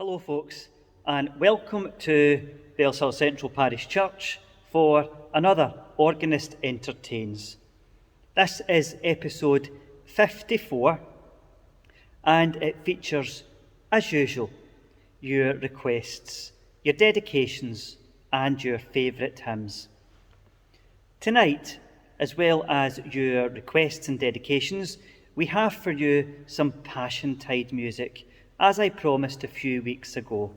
Hello folks, and welcome to Bellshill Central Parish Church for another Organist Entertains. This is episode 54, and it features, as usual, your requests, your dedications, and your favourite hymns. Tonight, as well as your requests and dedications, we have for you some Passiontide music, as I promised a few weeks ago.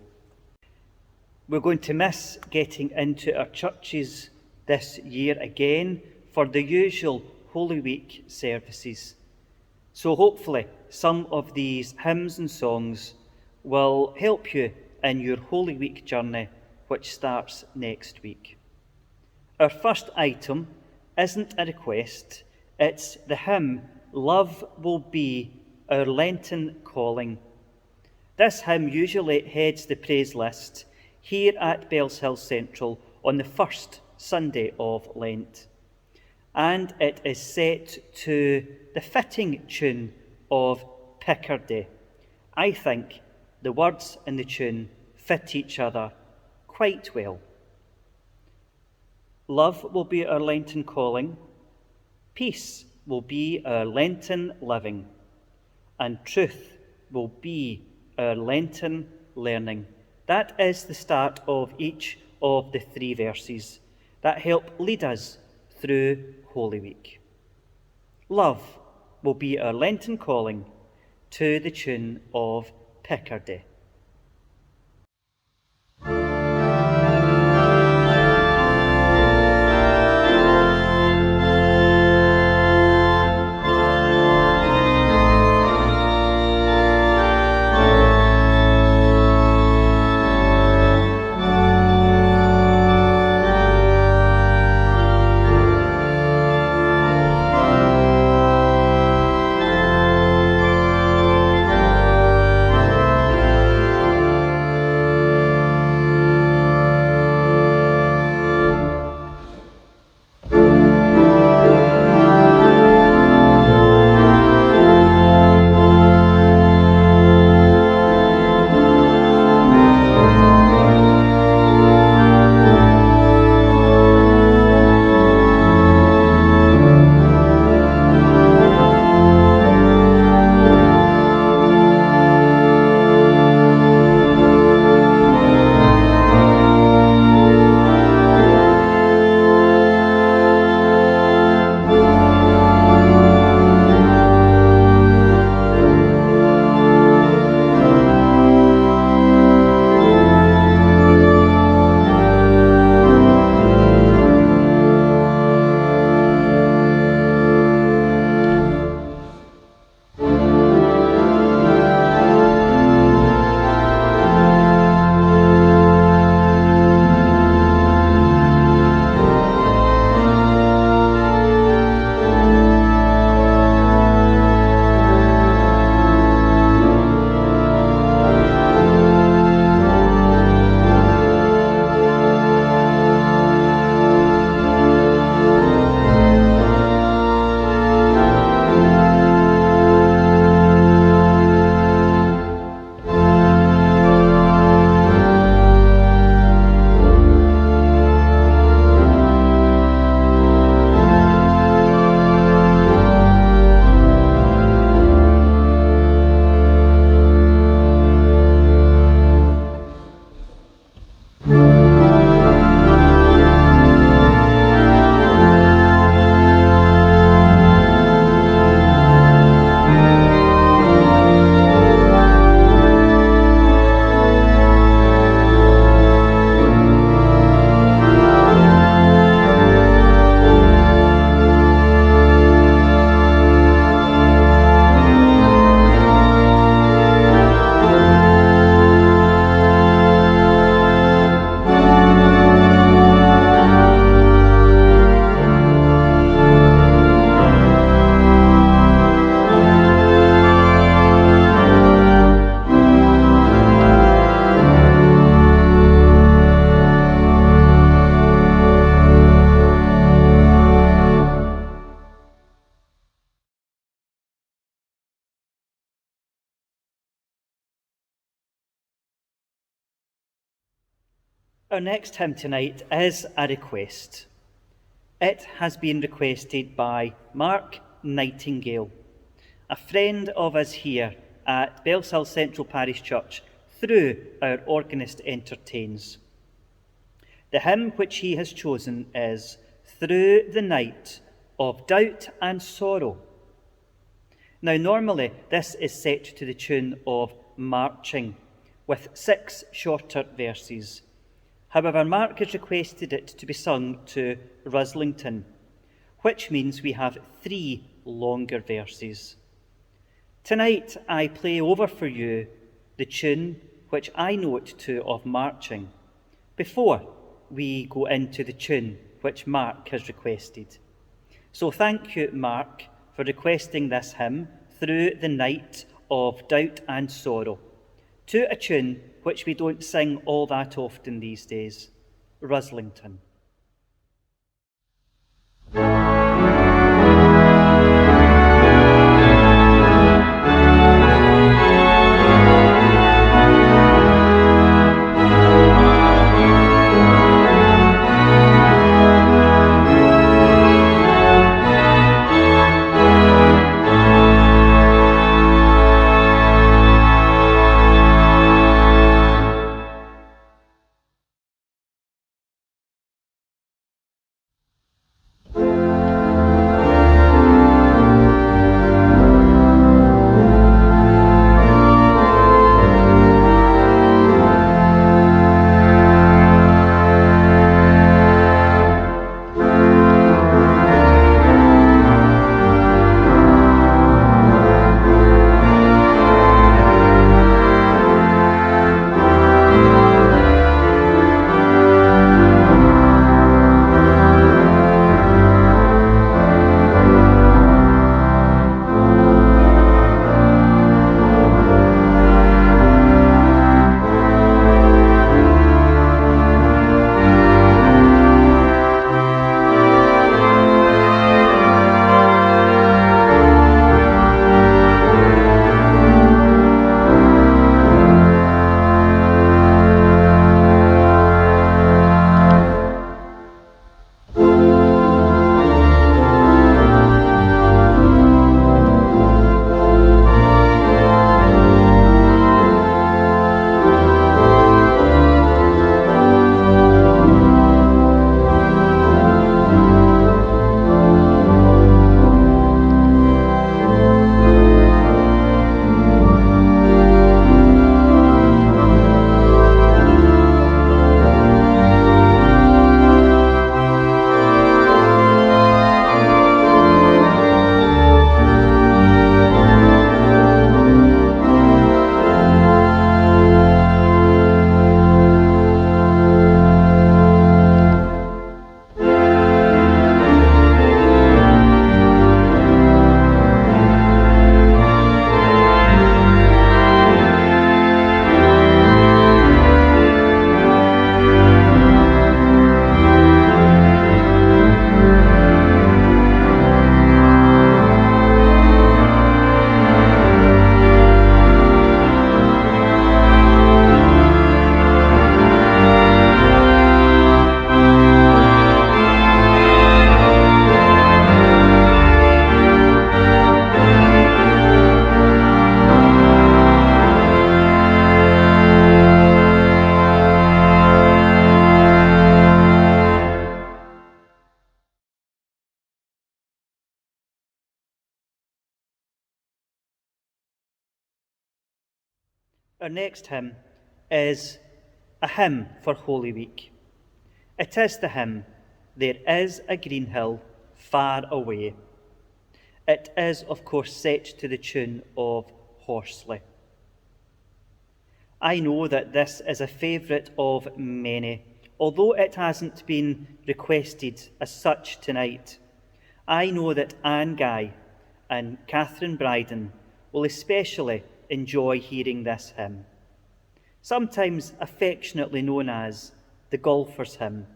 We're going to miss getting into our churches this year again for the usual Holy Week services. So hopefully some of these hymns and songs will help you in your Holy Week journey, which starts next week. Our first item isn't a request, it's the hymn Love Will Be Our Lenten Calling. This hymn usually heads the praise list here at Bellshill Central on the first Sunday of Lent. And it is set to the fitting tune of Picardy. I think the words in the tune fit each other quite well. Love will be our Lenten calling, peace will be our Lenten living, and truth will be our Lenten learning. That is the start of each of the three verses that help lead us through Holy Week. Love will be our Lenten calling to the tune of Picardy. Our next hymn tonight is a request. It has been requested by Mark Nightingale, a friend of us here at Bellshill Central Parish Church through our Organist Entertains. The hymn which he has chosen is Through the Night of Doubt and Sorrow. Now, normally this is set to the tune of Marching, with 6 shorter verses. However, Mark has requested it to be sung to Ruslington, which means we have 3 longer verses. Tonight I play over for you the tune which I know it to of Marching, before we go into the tune which Mark has requested. So thank you, Mark, for requesting this hymn, Through the Night of Doubt and Sorrow, to a tune which we don't sing all that often these days, Ruslington. Our next hymn is a hymn for Holy Week. It is the hymn, There is a Green Hill Far Away. It is, of course, set to the tune of Horsley. I know that this is a favourite of many, although it hasn't been requested as such tonight. I know that Anne Guy and Catherine Bryden will especially enjoy hearing this hymn, sometimes affectionately known as the Golfer's Hymn,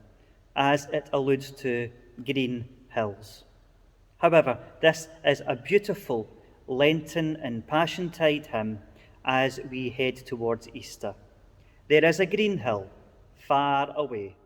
as it alludes to green hills. However, this is a beautiful Lenten and Passiontide hymn as we head towards Easter. There is a green hill far away.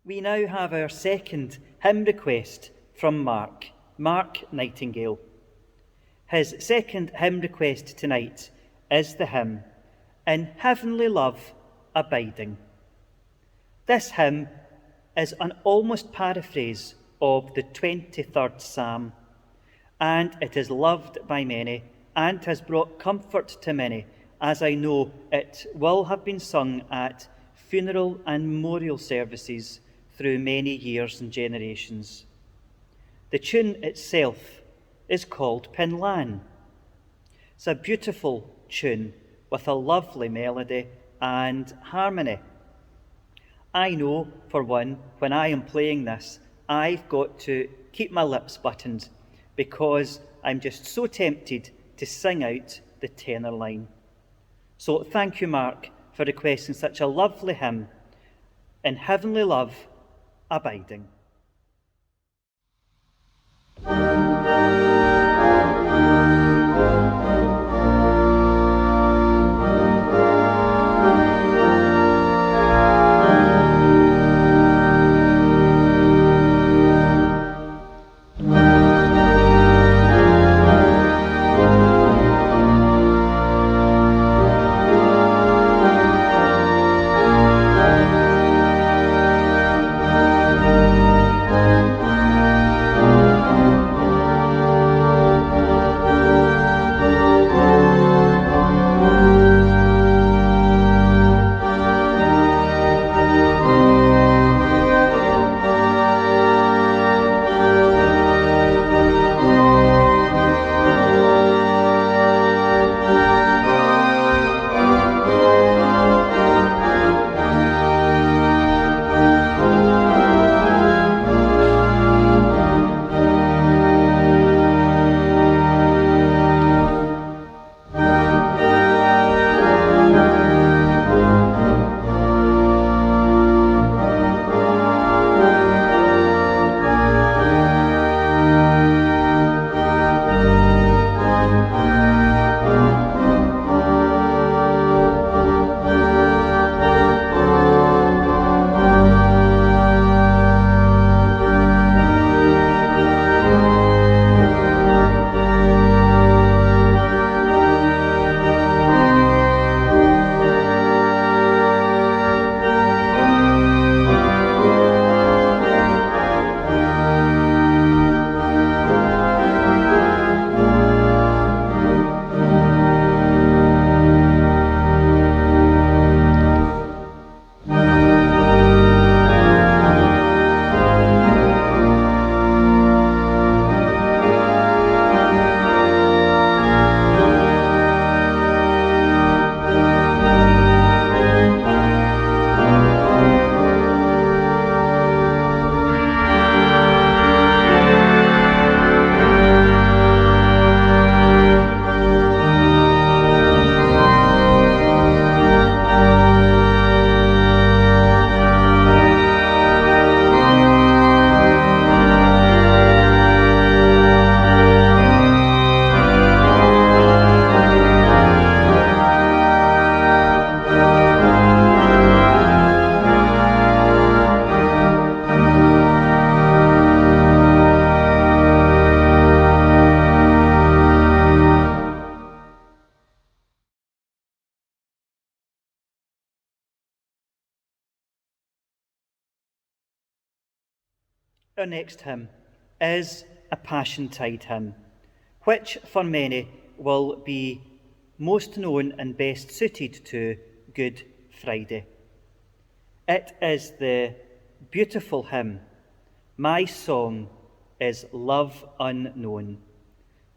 We now have our second hymn request from Mark Nightingale. His second hymn request tonight is the hymn, In Heavenly Love Abiding. This hymn is an almost paraphrase of the 23rd Psalm, and it is loved by many and has brought comfort to many, as I know it will have been sung at funeral and memorial services through many years and generations. The tune itself is called Pinlan. It's a beautiful tune with a lovely melody and harmony. I know, for one, when I am playing this, I've got to keep my lips buttoned because I'm just so tempted to sing out the tenor line. So thank you, Mark, for requesting such a lovely hymn, In Heavenly Love Abiding. Our next hymn is a Passiontide hymn, which for many will be most known and best suited to Good Friday. It is the beautiful hymn, My Song is Love Unknown,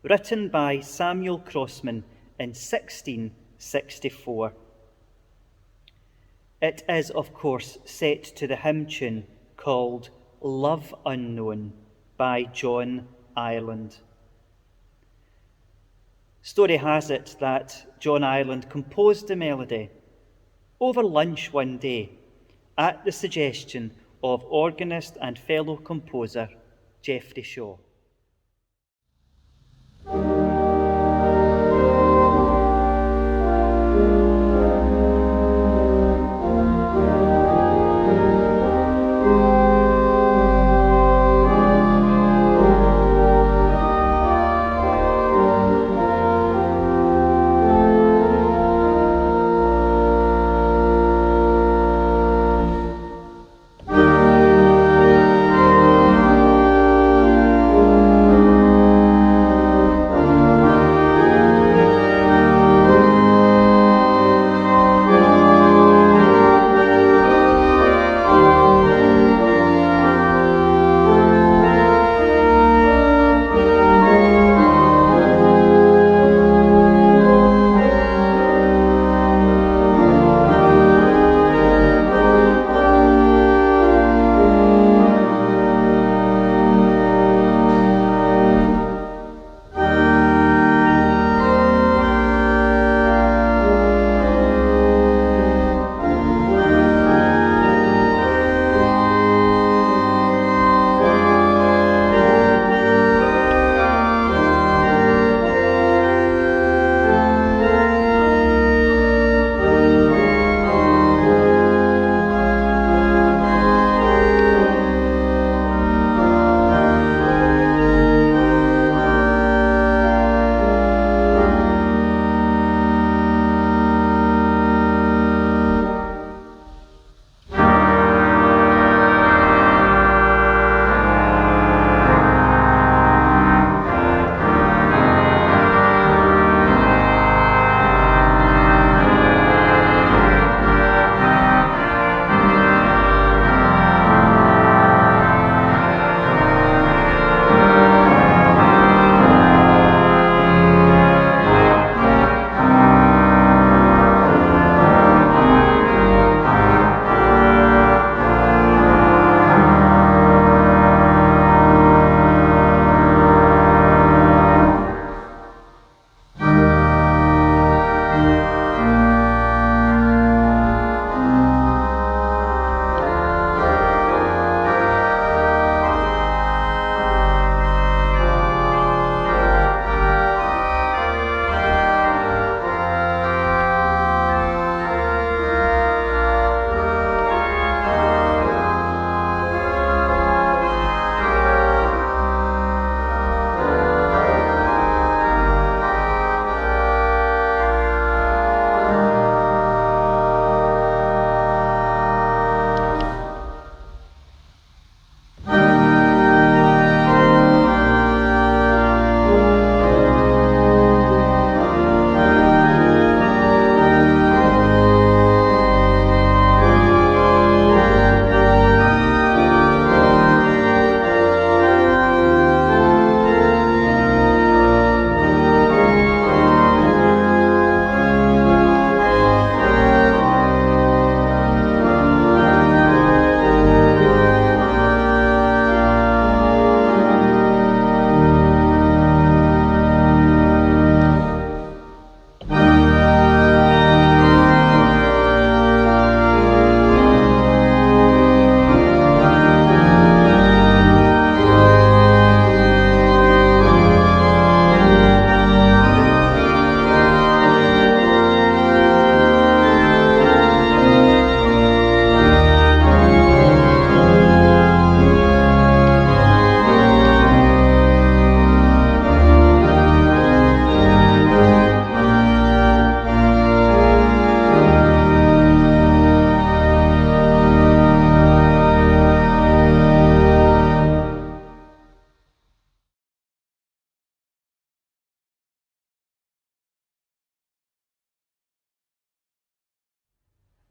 written by Samuel Crossman in 1664. It is, of course, set to the hymn tune called Love Unknown by John Ireland. Story has it that John Ireland composed the melody over lunch one day at the suggestion of organist and fellow composer Geoffrey Shaw.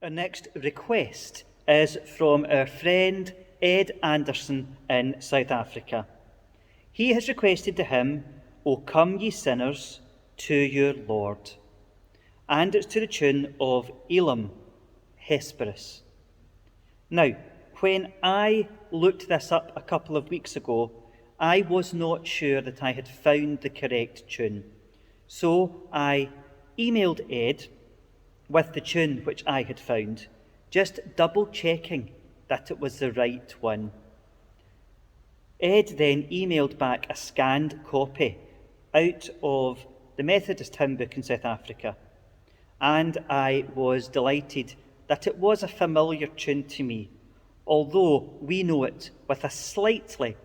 Our next request is from our friend Ed Anderson in South Africa. He has requested the hymn, O Come Ye Sinners to Your Lord, and it's to the tune of Elam Hesperus. Now, when I looked this up a couple of weeks ago, I was not sure that I had found the correct tune. So I emailed Ed with the tune which I had found, just double checking that it was the right one. Ed then emailed back a scanned copy out of the Methodist hymn book in South Africa, and I was delighted that it was a familiar tune to me, although we know it with a slightly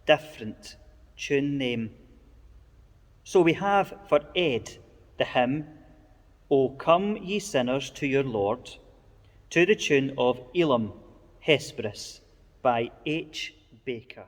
different tune name. So we have for Ed the hymn, O Come Ye Sinners to Your Lord, to the tune of Elam Hesperus by H. Baker.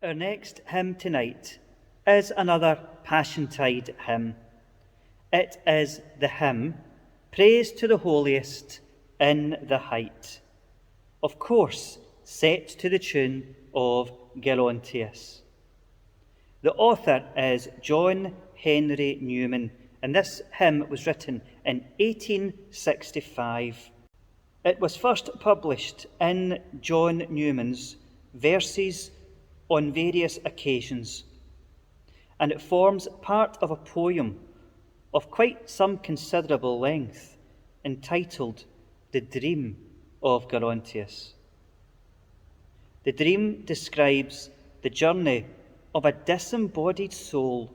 Our next hymn tonight is another Passiontide hymn. It is the hymn, Praise to the Holiest in the Height, of course set to the tune of Gerontius. The author is John Henry Newman, and this hymn was written in 1865. It was first published in John Newman's Verses on Various Occasions, and it forms part of a poem of quite some considerable length entitled The Dream of Gerontius. The dream describes the journey of a disembodied soul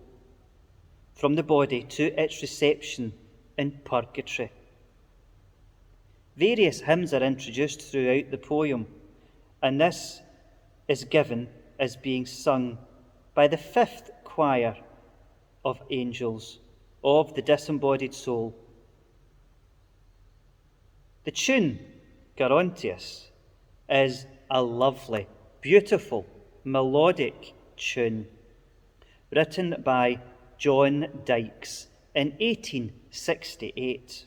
from the body to its reception in purgatory. Various hymns are introduced throughout the poem, and this is given as being sung by the fifth choir of angels of the disembodied soul. The tune, Gerontius, is a lovely, beautiful, melodic tune written by John Dykes in 1868.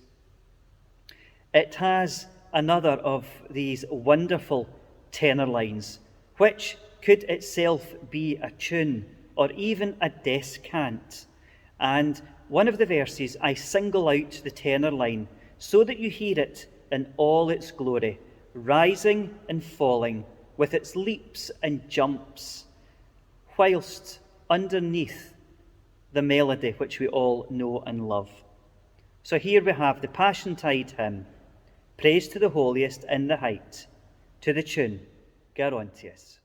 It has another of these wonderful tenor lines, which could itself be a tune or even a descant. And one of the verses, I single out the tenor line so that you hear it in all its glory, rising and falling with its leaps and jumps, whilst underneath the melody which we all know and love. So here we have the Passiontide hymn, Praise to the Holiest in the Height, to the tune, Gerontius.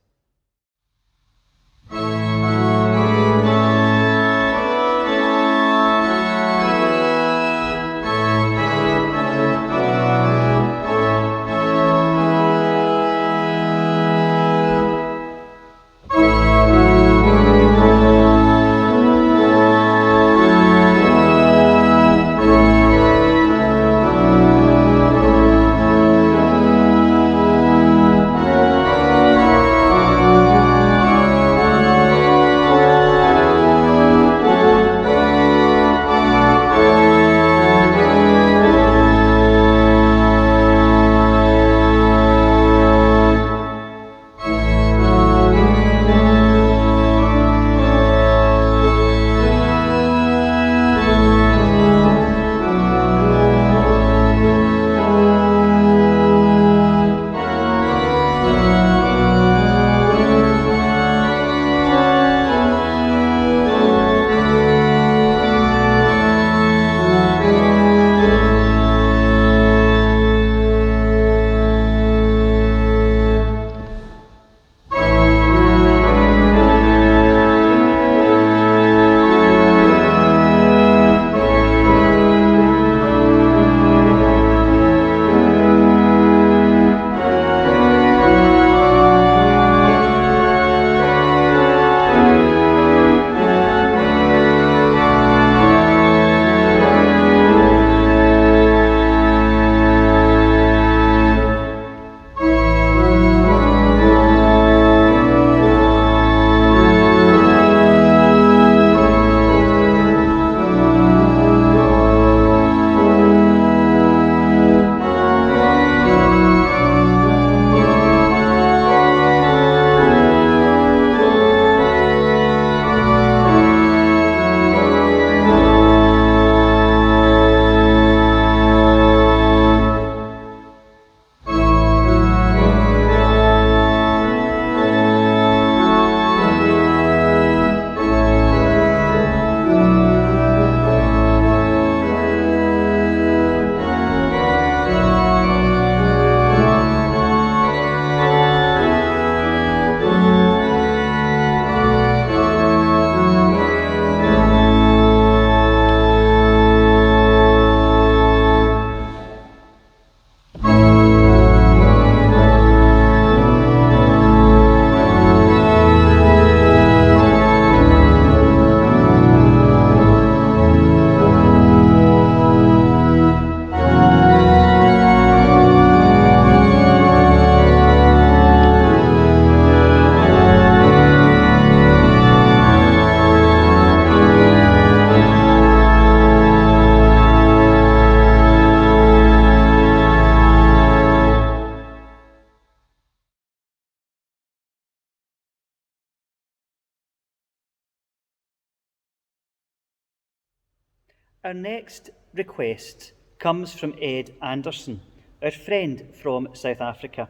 Our next request comes from Ed Anderson, our friend from South Africa.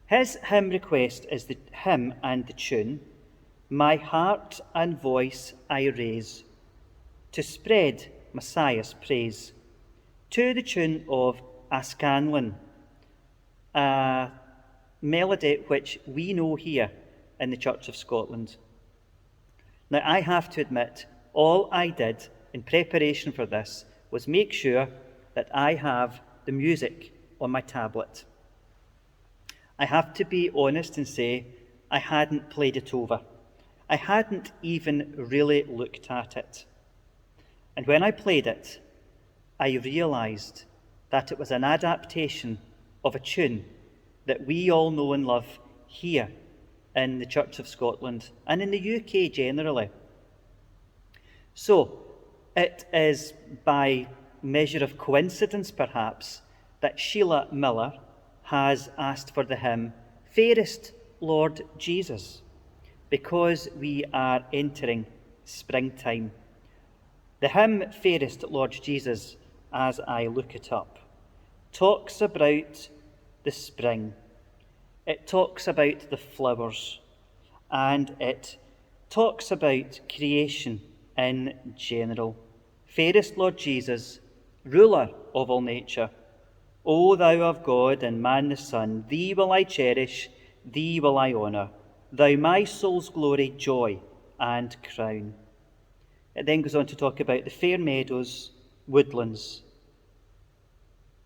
His hymn request is the hymn and the tune, My Heart and Voice I Raise, to spread Messiah's praise, to the tune of Ascanlan, a melody which we know here in the Church of Scotland. Now, I have to admit, all I did in preparation for this was make sure that I have the music on my tablet. I have to be honest and say I hadn't played it over. I hadn't even really looked at it. And when I played it, I realised that it was an adaptation of a tune that we all know and love here in the Church of Scotland and in the UK generally. So, it is by measure of coincidence, perhaps, that Sheila Miller has asked for the hymn, Fairest, Lord Jesus, because we are entering springtime. The hymn, Fairest, Lord Jesus, as I look it up, talks about the spring. It talks about the flowers, and it talks about creation in general. Fairest Lord Jesus, ruler of all nature, O thou of God and man the Son, thee will I cherish, thee will I honour, thou my soul's glory, joy and crown. It then goes on to talk about the fair meadows, woodlands,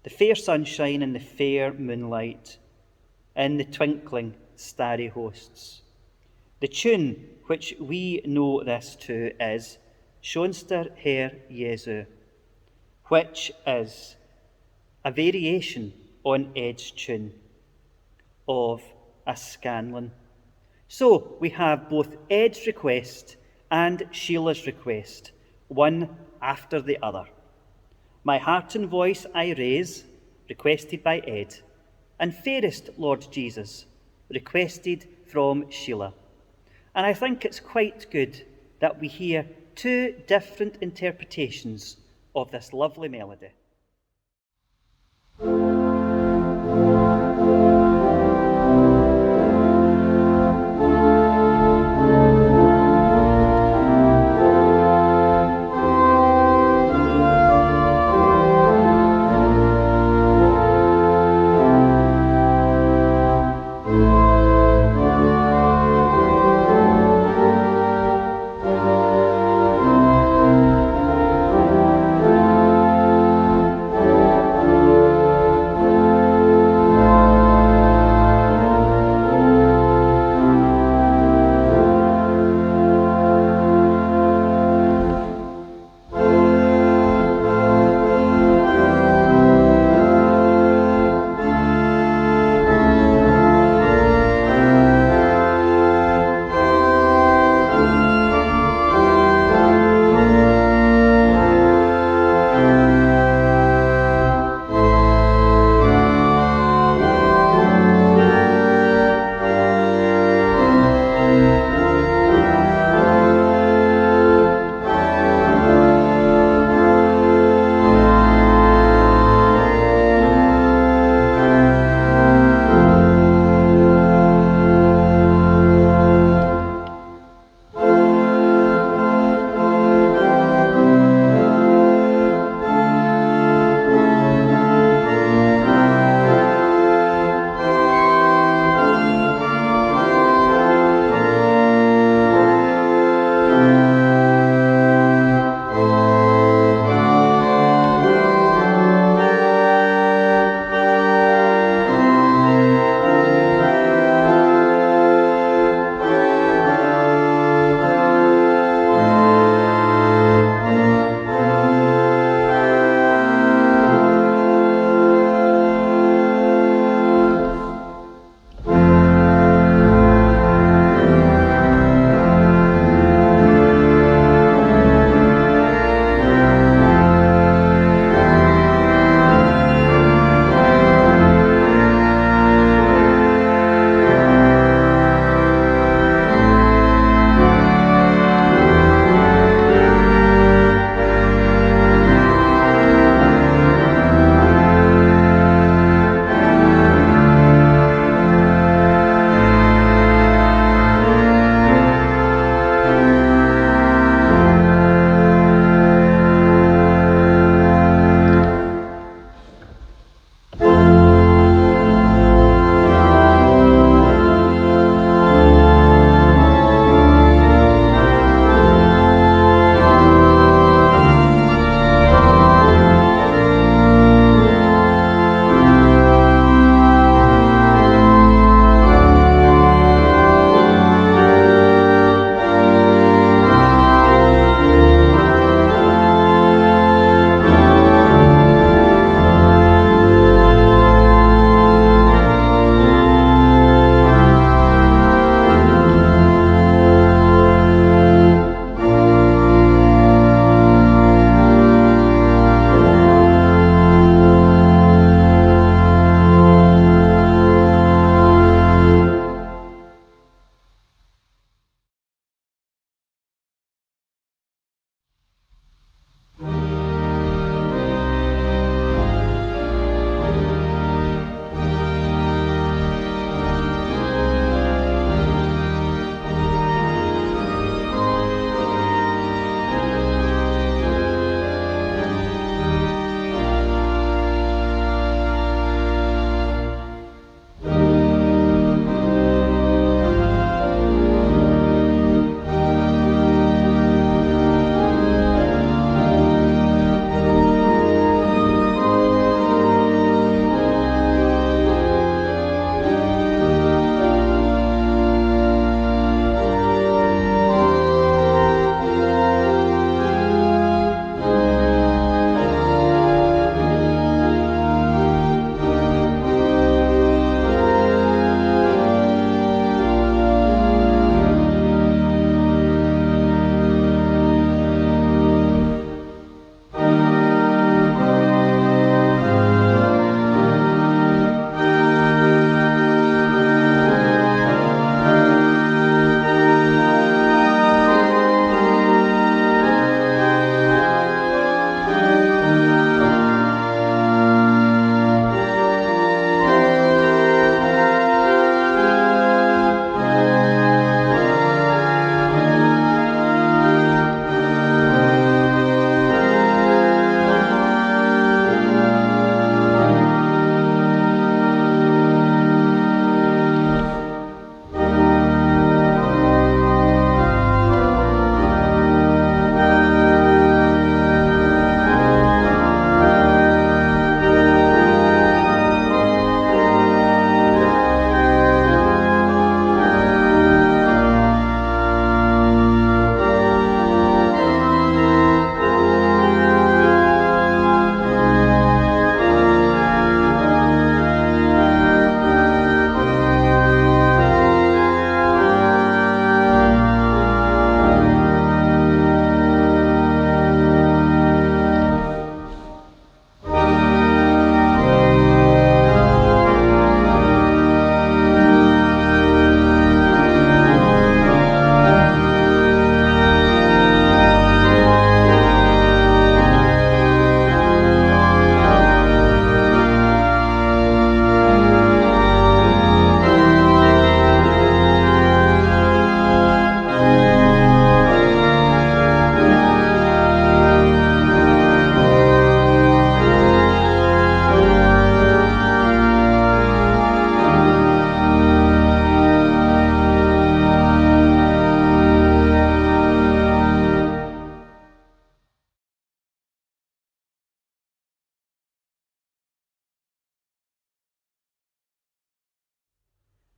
the fair sunshine and the fair moonlight, and the twinkling starry hosts. The tune which we know this to is Seanster Herr Jesu, which is a variation on Ed's tune of a Scanlon. So we have both Ed's request and Sheila's request, one after the other. My heart and voice I raise, requested by Ed, and Fairest Lord Jesus, requested from Sheila. And I think it's quite good that we hear two different interpretations of this lovely melody.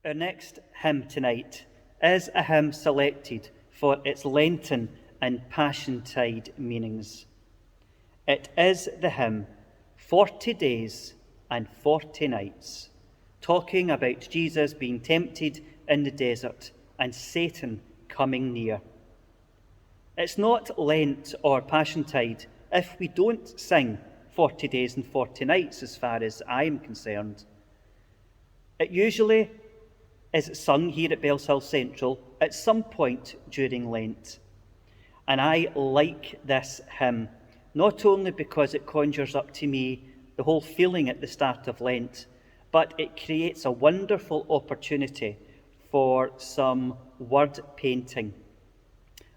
Our next hymn tonight is a hymn selected for its Lenten and Passiontide meanings. It is the hymn 40 Days and 40 Nights, talking about Jesus being tempted in the desert and Satan coming near. It's not Lent or Passiontide if we don't sing 40 Days and 40 Nights as far as I am concerned. It usually is sung here at Bellshill Central at some point during Lent. And I like this hymn, not only because it conjures up to me the whole feeling at the start of Lent, but it creates a wonderful opportunity for some word painting.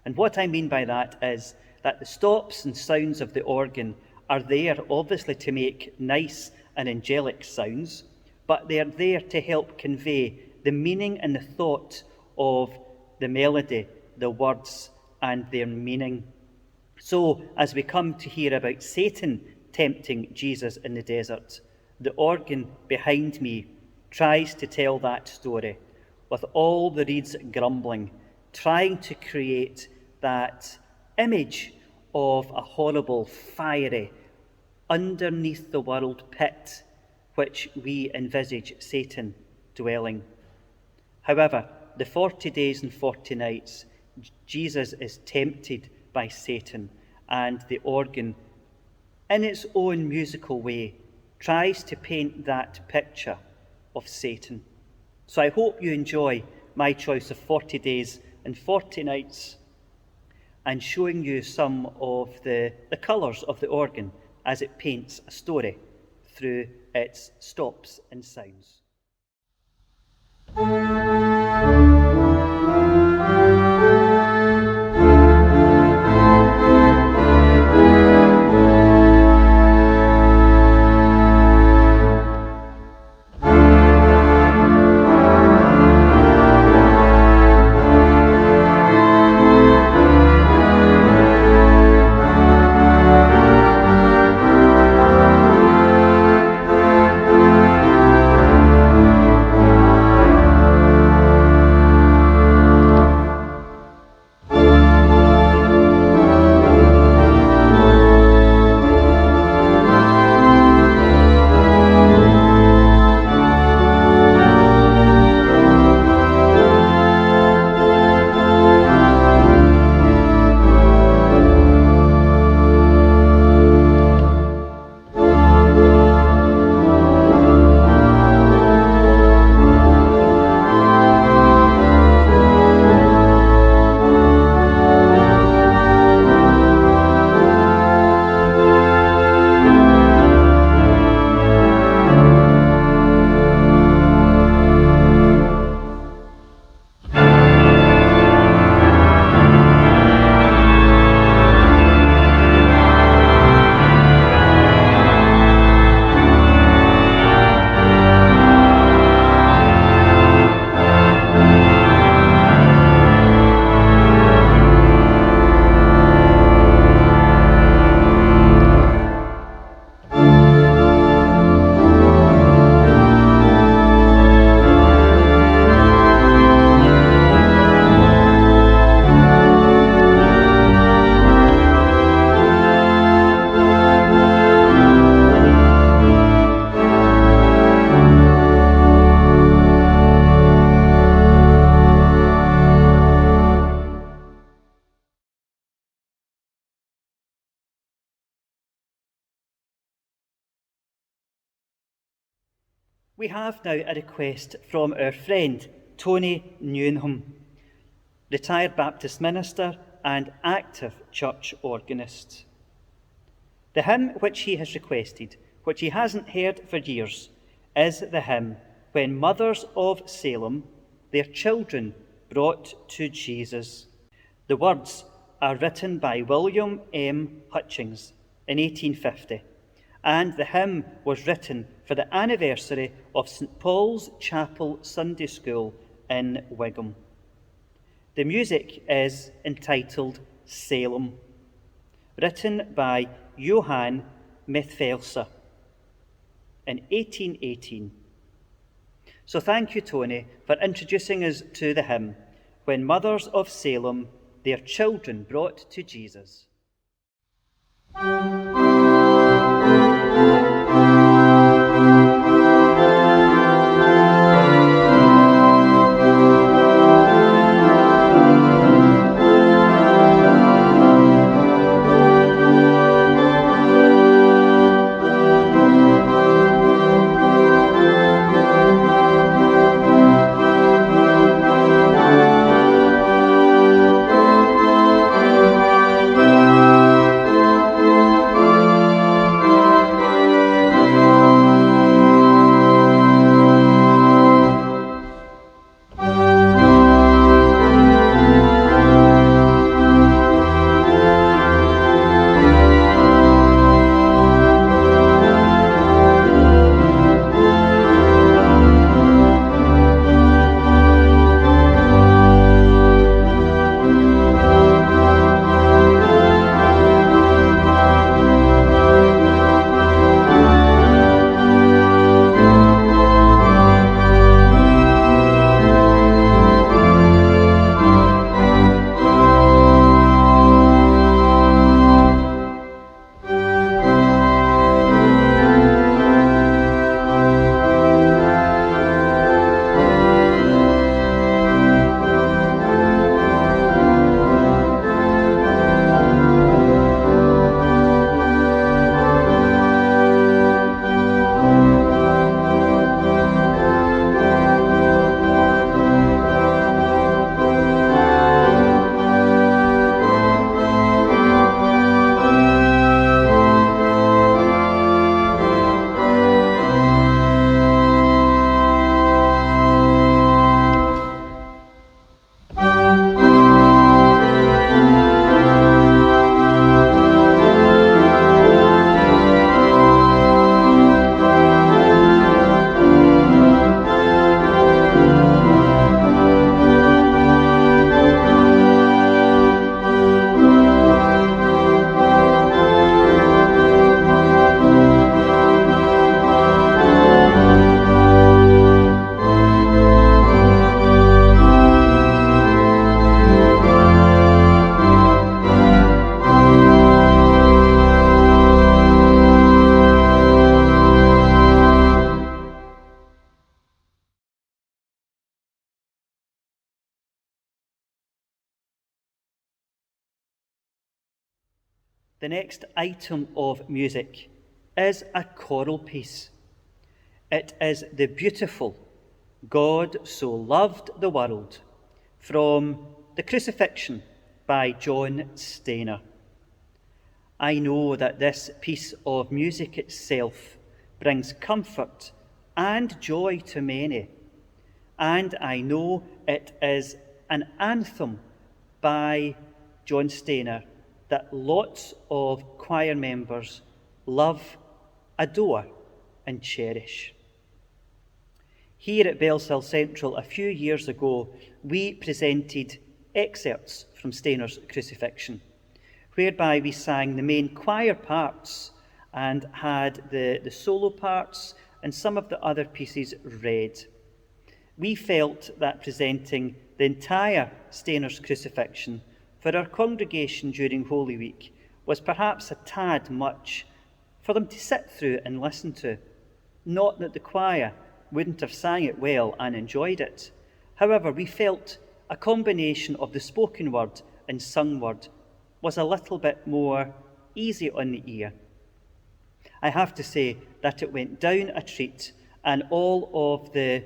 And what I mean by that is that the stops and sounds of the organ are there obviously to make nice and angelic sounds, but they are there to help convey the meaning and the thought of the melody, the words, and their meaning. So, as we come to hear about Satan tempting Jesus in the desert, the organ behind me tries to tell that story, with all the reeds grumbling, trying to create that image of a horrible, fiery, underneath the world pit, which we envisage Satan dwelling. However, the 40 days and 40 nights, Jesus is tempted by Satan, and the organ, in its own musical way, tries to paint that picture of Satan. So I hope you enjoy my choice of 40 days and 40 nights and showing you some of the colours of the organ as it paints a story through its stops and sounds. We have now a request from our friend Tony Newnham, retired Baptist minister and active church organist. The hymn which he has requested, which he hasn't heard for years, is the hymn When Mothers of Salem Their Children Brought to Jesus. The words are written by William M. Hutchings in 1850, and the hymn was written for the anniversary of St. Paul's Chapel Sunday School in Wigham. The music is entitled Salem, written by Johann Methvelse in 1818. So thank you, Tony, for introducing us to the hymn, When Mothers of Salem Their Children Brought to Jesus. The next item of music is a choral piece. It is the beautiful God So Loved the World from The Crucifixion by John Stainer. I know that this piece of music itself brings comfort and joy to many, and I know it is an anthem by John Stainer that lots of choir members love, adore, and cherish. Here at Bellshill Central a few years ago, we presented excerpts from Stainer's Crucifixion, whereby we sang the main choir parts and had the solo parts and some of the other pieces read. We felt that presenting the entire Stainer's Crucifixion for our congregation during Holy Week was perhaps a tad much for them to sit through and listen to. Not that the choir wouldn't have sang it well and enjoyed it. However, we felt a combination of the spoken word and sung word was a little bit more easy on the ear. I have to say that it went down a treat, and all of the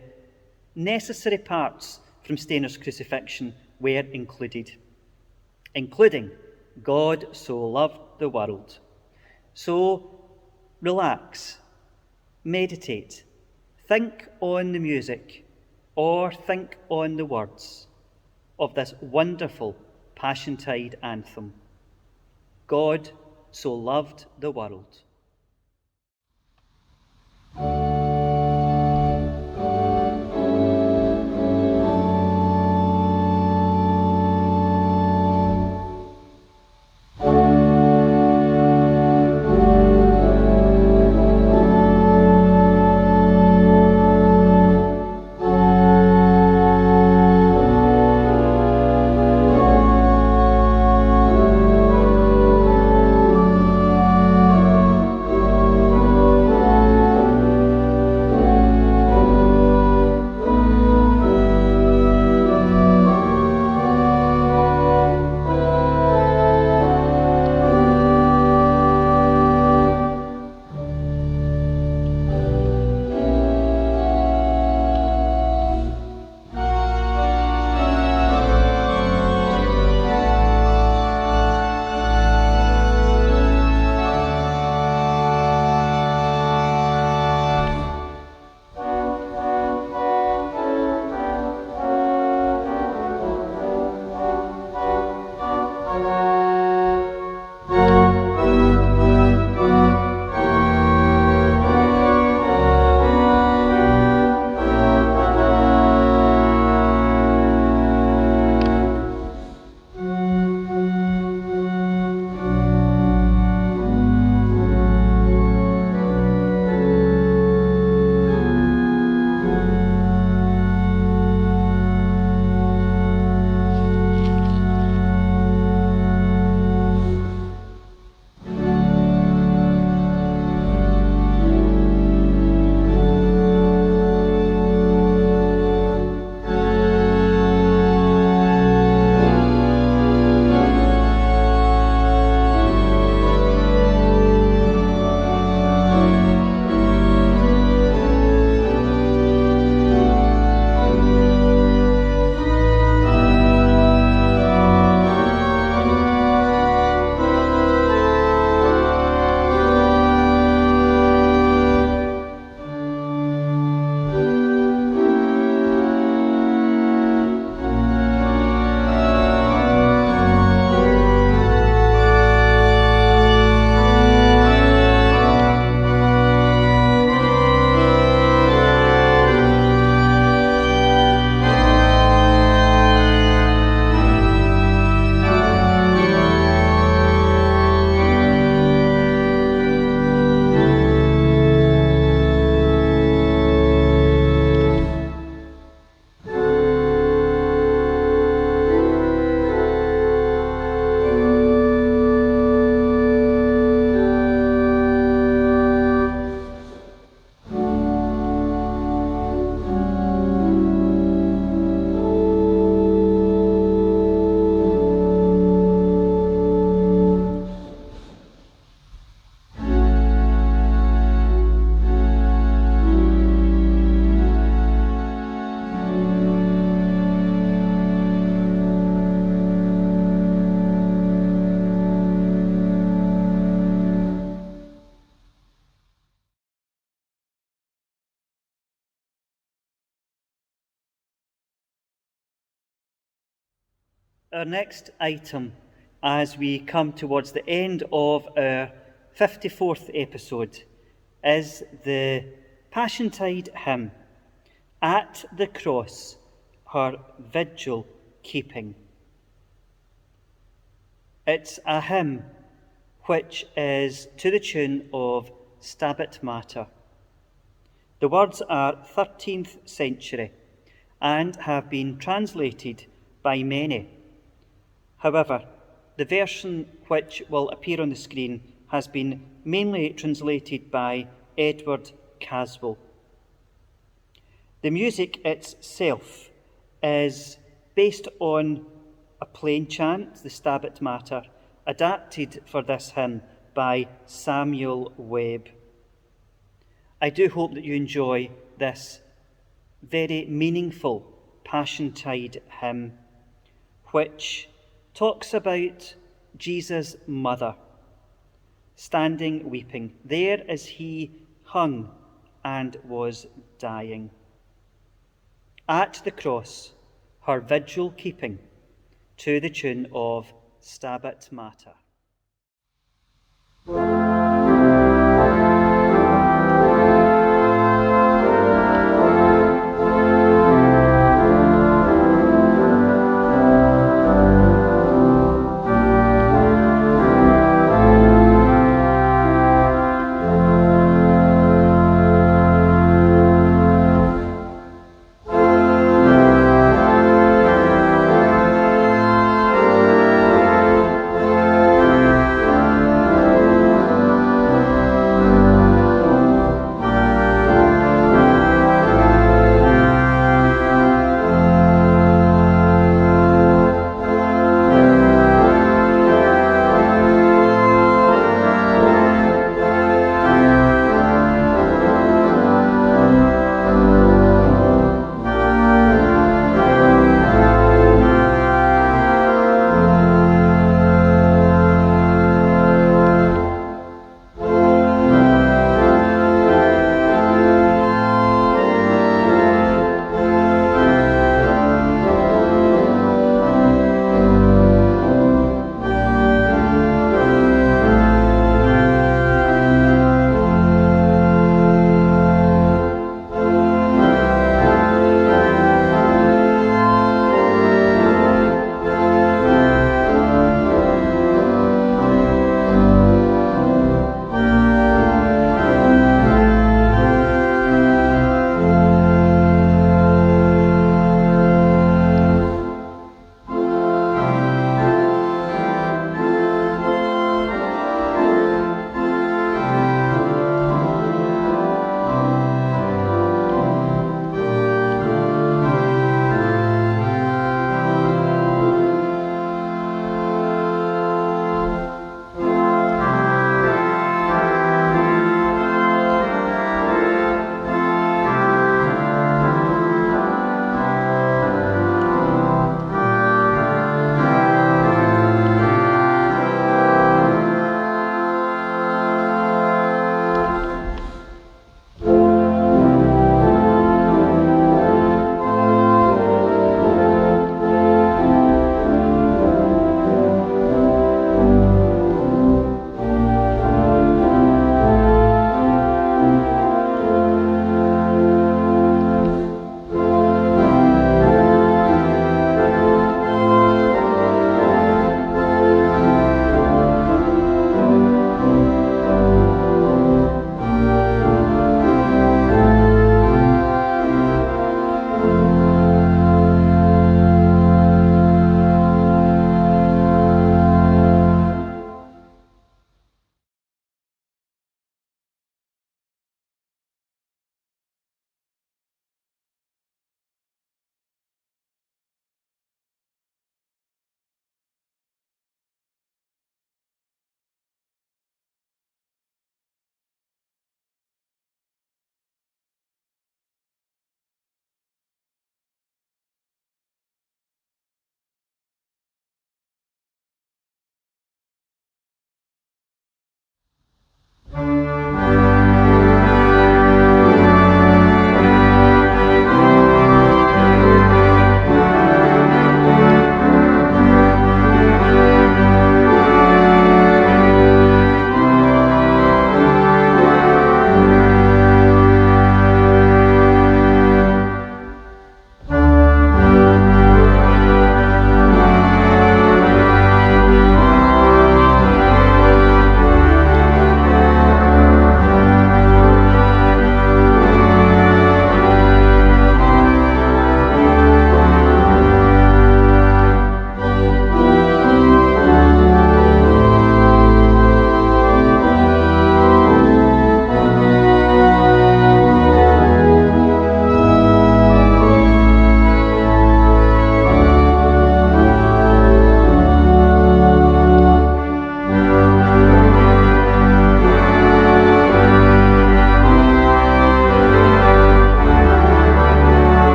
necessary parts from Stainer's Crucifixion were included, including God So Loved the World. So relax, meditate, think on the music, or think on the words of this wonderful Passiontide anthem. God So Loved the World. Our next item, as we come towards the end of our 54th episode, is the Passiontide hymn, At the Cross, Her Vigil Keeping. It's a hymn which is to the tune of Stabat Mater. The words are 13th century and have been translated by many. However, the version which will appear on the screen has been mainly translated by Edward Caswell. The music itself is based on a plain chant, the Stabat Mater, adapted for this hymn by Samuel Webb. I do hope that you enjoy this very meaningful Passiontide hymn, which talks about Jesus' mother standing weeping there as he hung and was dying. At the cross, her vigil keeping, to the tune of Stabat Mater.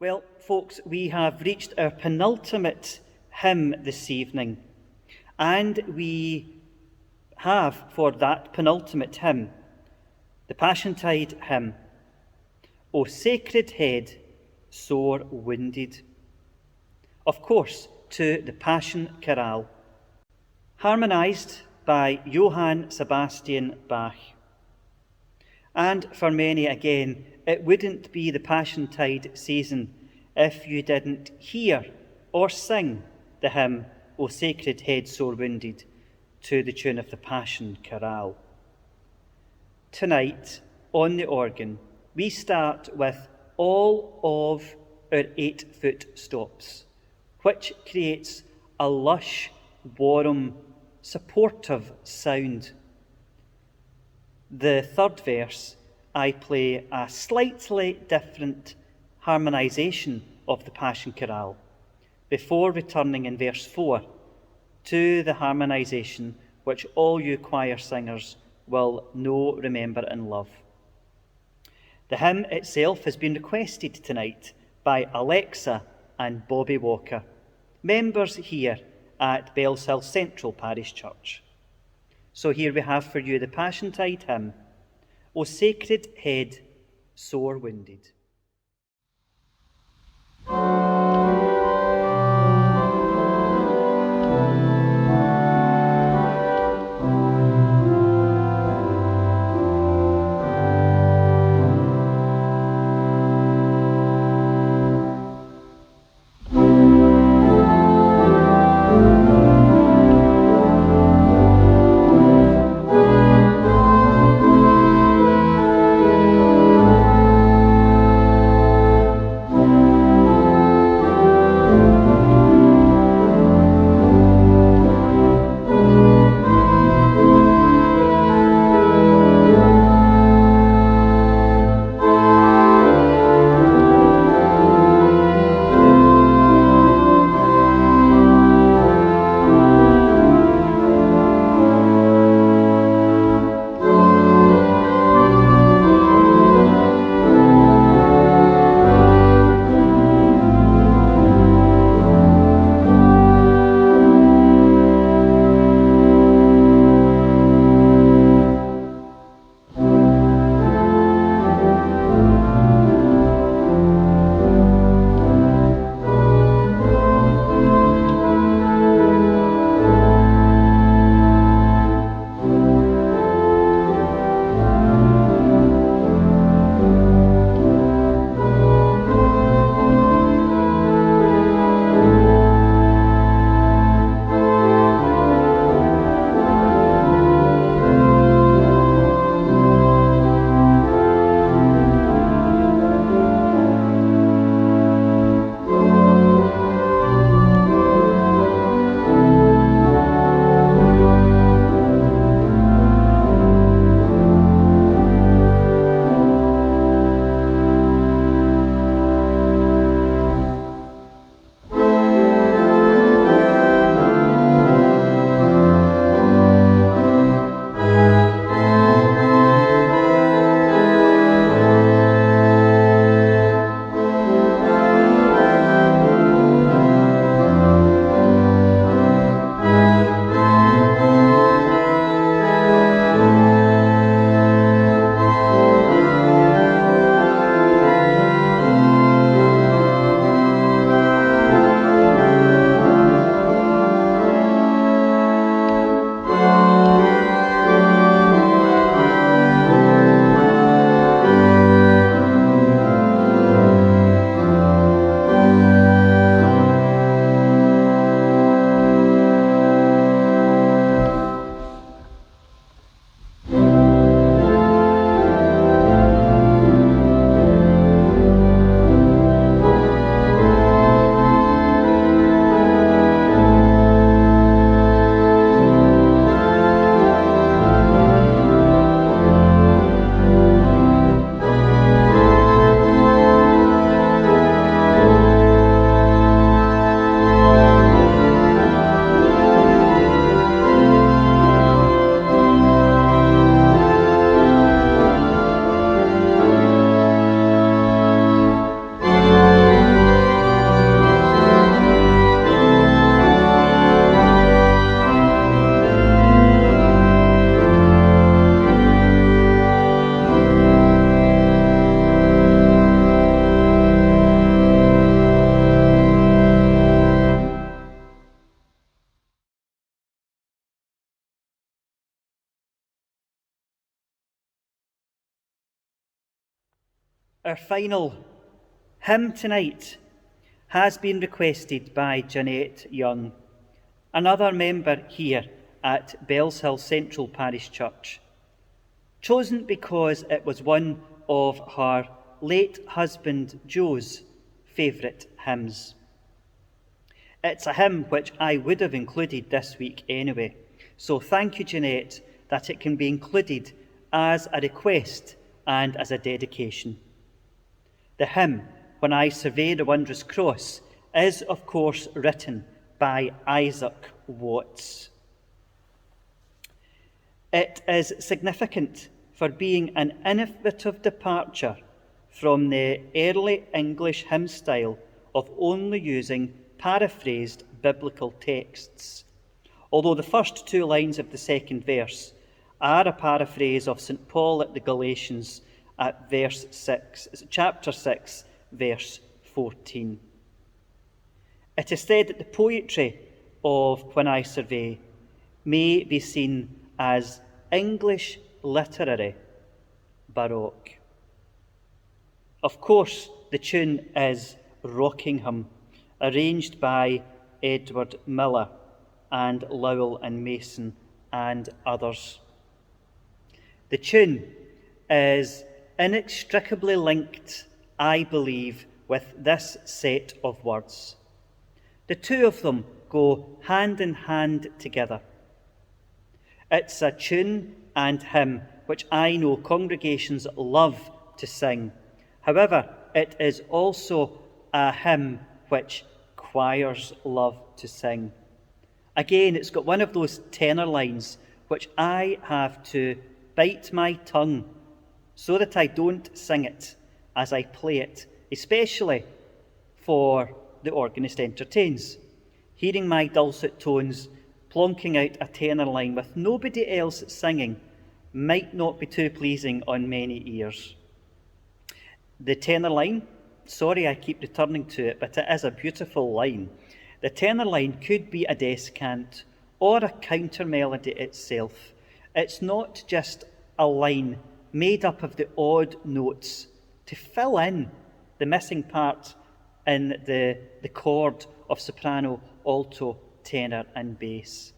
Well, folks, we have reached our penultimate hymn this evening, and we have for that penultimate hymn the Passiontide hymn, O Sacred Head, Sore Wounded. Of course, to the Passion Chorale, harmonised by Johann Sebastian Bach. And for many, again, it wouldn't be the Passiontide season if you didn't hear or sing the hymn, O Sacred Head, Sore Wounded, to the tune of the Passion Chorale. Tonight, on the organ, we start with all of our 8-foot stops, which creates a lush, warm, supportive sound. The third verse, I play a slightly different harmonisation of the Passion Chorale before returning in verse 4 to the harmonisation which all you choir singers will know, remember and love. The hymn itself has been requested tonight by Alexa and Bobby Walker, members here at Bellshill Central Parish Church. So here we have for you the Passiontide hymn, O Sacred Head, Sore Wounded. Our final hymn tonight has been requested by Jeanette Young, another member here at Bellshill Central Parish Church, chosen because it was one of her late husband Joe's favourite hymns. It's a hymn which I would have included this week anyway, so thank you, Jeanette, that it can be included as a request and as a dedication. The hymn, When I Survey the Wondrous Cross, is of course written by Isaac Watts. It is significant for being an innovative departure from the early English hymn style of only using paraphrased biblical texts, although the first two lines of the second verse are a paraphrase of St. Paul at the Galatians at chapter 6, verse 14. It is said that the poetry of When I Survey may be seen as English literary baroque. Of course, the tune is Rockingham, arranged by Edward Miller and Lowell and Mason and others. The tune is inextricably linked, I believe, with this set of words. The two of them go hand in hand together. It's a tune and hymn which I know congregations love to sing. However, it is also a hymn which choirs love to sing. Again, it's got one of those tenor lines which I have to bite my tongue so that I don't sing it as I play it, especially for the Organist Entertains. Hearing my dulcet tones plonking out a tenor line with nobody else singing might not be too pleasing on many ears. The tenor line, sorry I keep returning to it, but it is a beautiful line. The tenor line could be a descant or a counter melody itself. It's not just a line made up of the odd notes to fill in the missing part in the chord of soprano, alto, tenor and bass.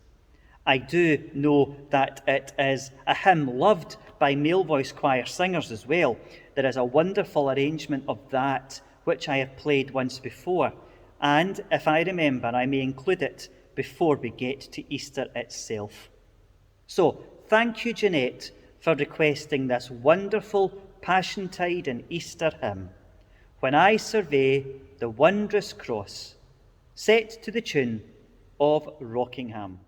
I do know that it is a hymn loved by male voice choir singers as well. There is a wonderful arrangement of that which I have played once before, and if I remember, I may include it before we get to Easter itself. So, thank you, Jeanette, for requesting this wonderful Passiontide and Easter hymn, When I Survey the Wondrous Cross, set to the tune of Rockingham.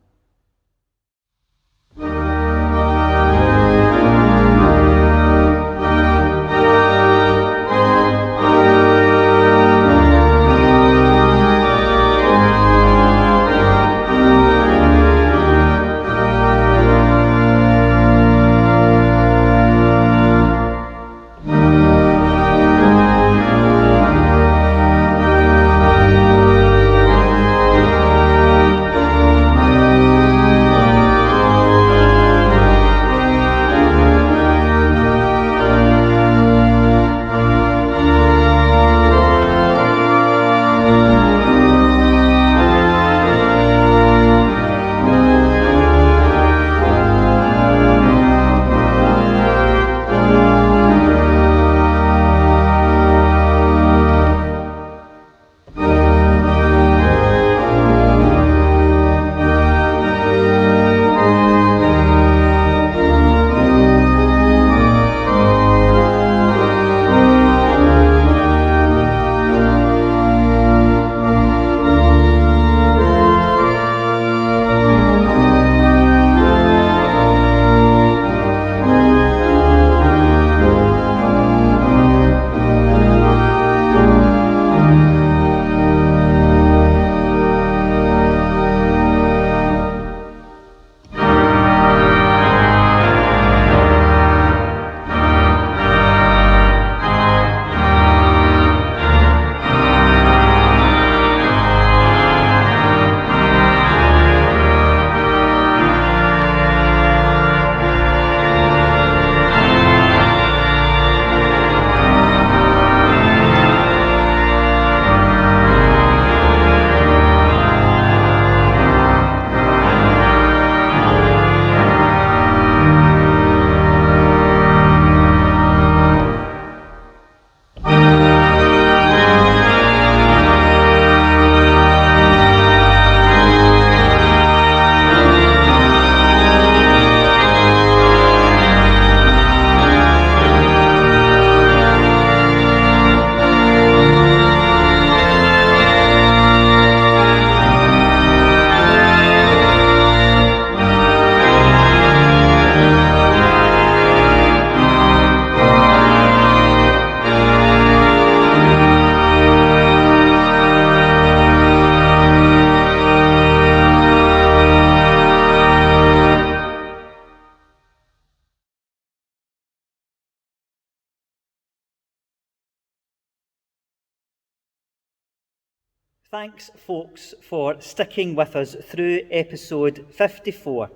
Thanks, folks, for sticking with us through episode 54,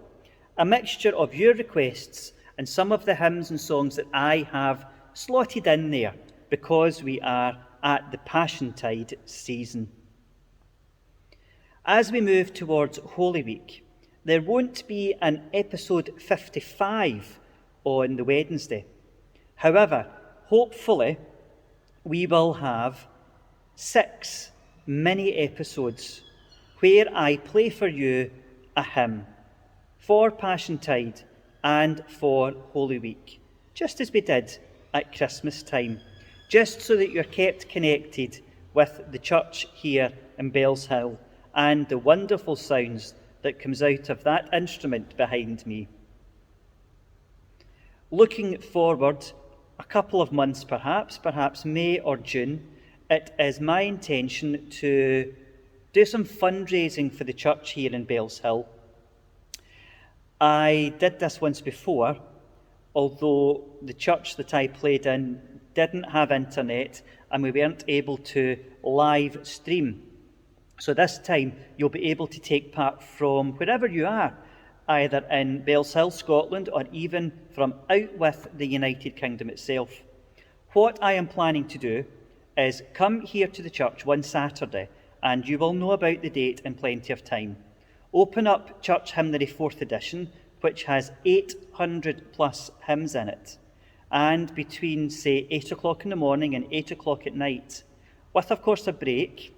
a mixture of your requests and some of the hymns and songs that I have slotted in there because we are at the Passiontide season. As we move towards Holy Week, there won't be an episode 55 on the Wednesday. However, hopefully, we will have 6 mini episodes where I play for you a hymn for Passiontide and for Holy Week, just as we did at Christmas time, just so that you're kept connected with the church here in Bellshill and the wonderful sounds that comes out of that instrument behind me. Looking forward a couple of months perhaps May or June, it is my intention to do some fundraising for the church here in Bellshill. I did this once before, although the church that I played in didn't have internet and we weren't able to live stream. So this time you'll be able to take part from wherever you are, either in Bellshill, Scotland, or even from out with the United Kingdom itself. What I am planning to do is come here to the church one Saturday, and you will know about the date in plenty of time. Open up Church Hymnary 4th edition, which has 800 plus hymns in it, and between, say, 8 o'clock in the morning and 8 o'clock at night, with, of course, a break,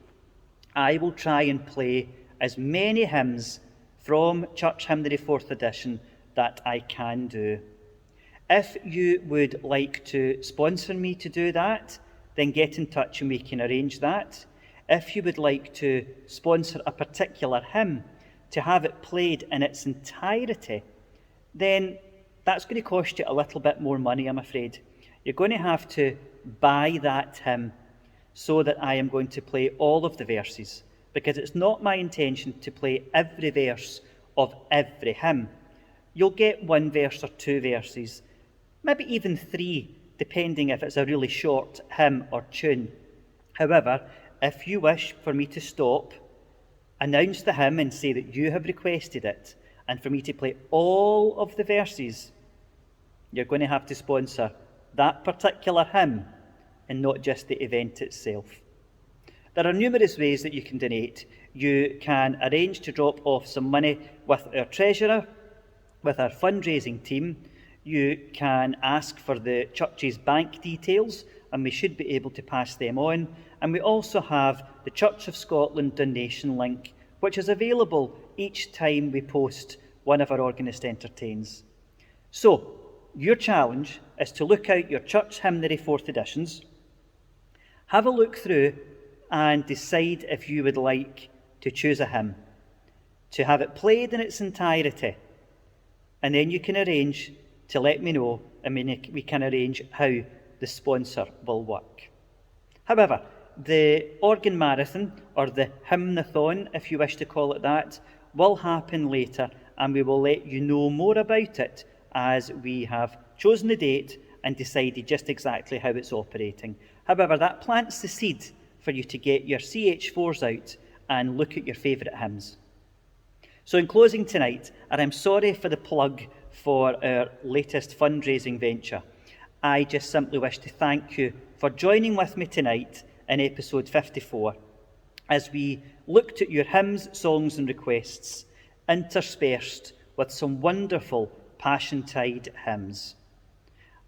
I will try and play as many hymns from Church Hymnary 4th edition that I can do. If you would like to sponsor me to do that, then get in touch and we can arrange that. If you would like to sponsor a particular hymn to have it played in its entirety, then that's going to cost you a little bit more money, I'm afraid. You're going to have to buy that hymn so that I am going to play all of the verses, because it's not my intention to play every verse of every hymn. You'll get 1 verse or 2 verses, maybe even 3, depending if it's a really short hymn or tune. However, if you wish for me to stop, announce the hymn and say that you have requested it, and for me to play all of the verses, you're going to have to sponsor that particular hymn and not just the event itself. There are numerous ways that you can donate. You can arrange to drop off some money with our treasurer, with our fundraising team. You can ask for the church's bank details, and we should be able to pass them on. And we also have the Church of Scotland donation link, which is available each time we post one of our Organist Entertains. So, your challenge is to look out your Church Hymnary 4th editions, have a look through and decide if you would like to choose a hymn, to have it played in its entirety, and then you can arrange to let me know, and we can arrange how the sponsor will work. However, the organ marathon, or the hymnathon, if you wish to call it that, will happen later, and we will let you know more about it as we have chosen the date and decided just exactly how it's operating. However, that plants the seed for you to get your CH4s out and look at your favourite hymns. So in closing tonight, and I'm sorry for the plug for our latest fundraising venture, I just simply wish to thank you for joining with me tonight in episode 54 as we looked at your hymns, songs and requests, interspersed with some wonderful Passiontide hymns.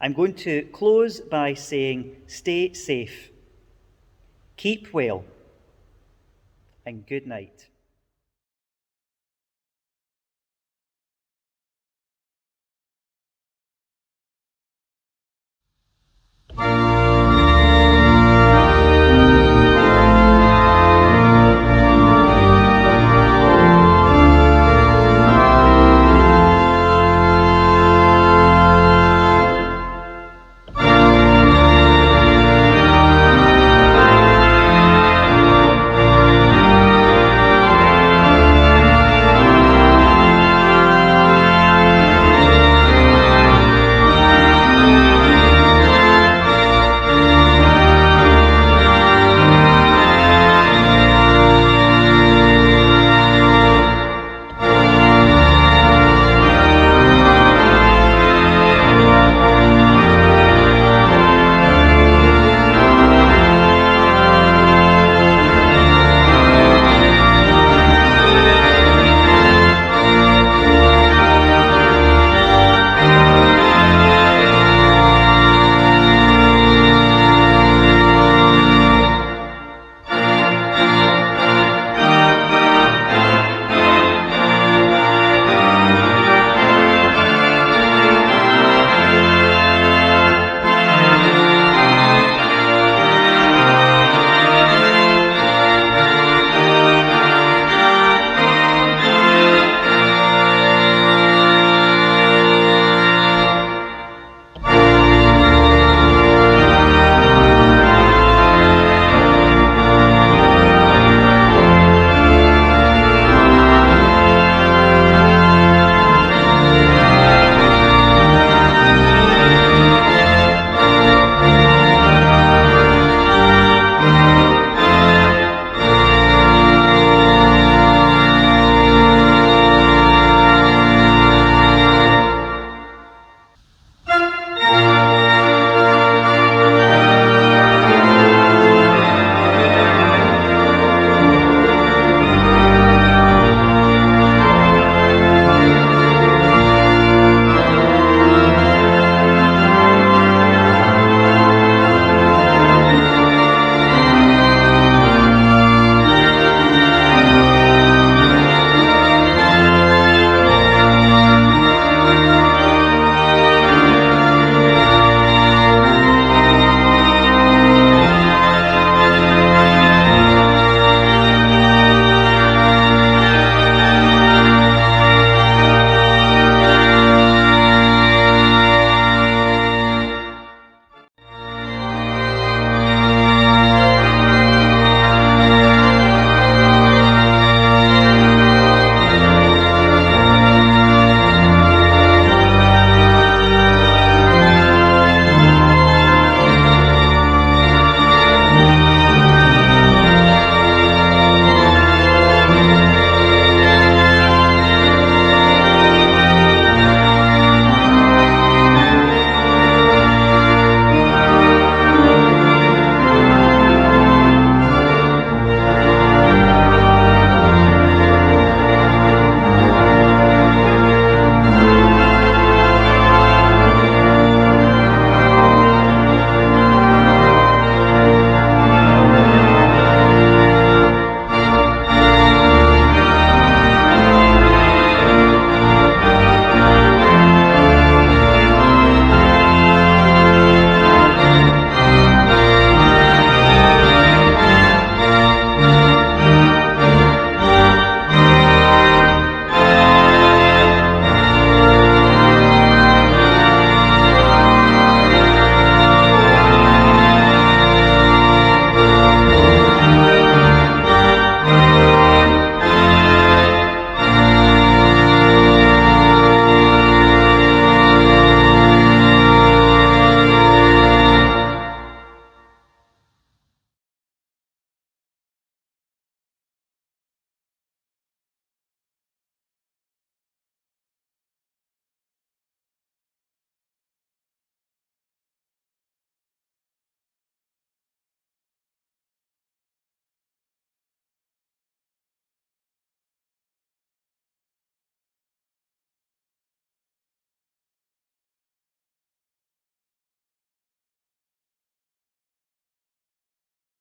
I'm going to close by saying, stay safe, keep well, and good night.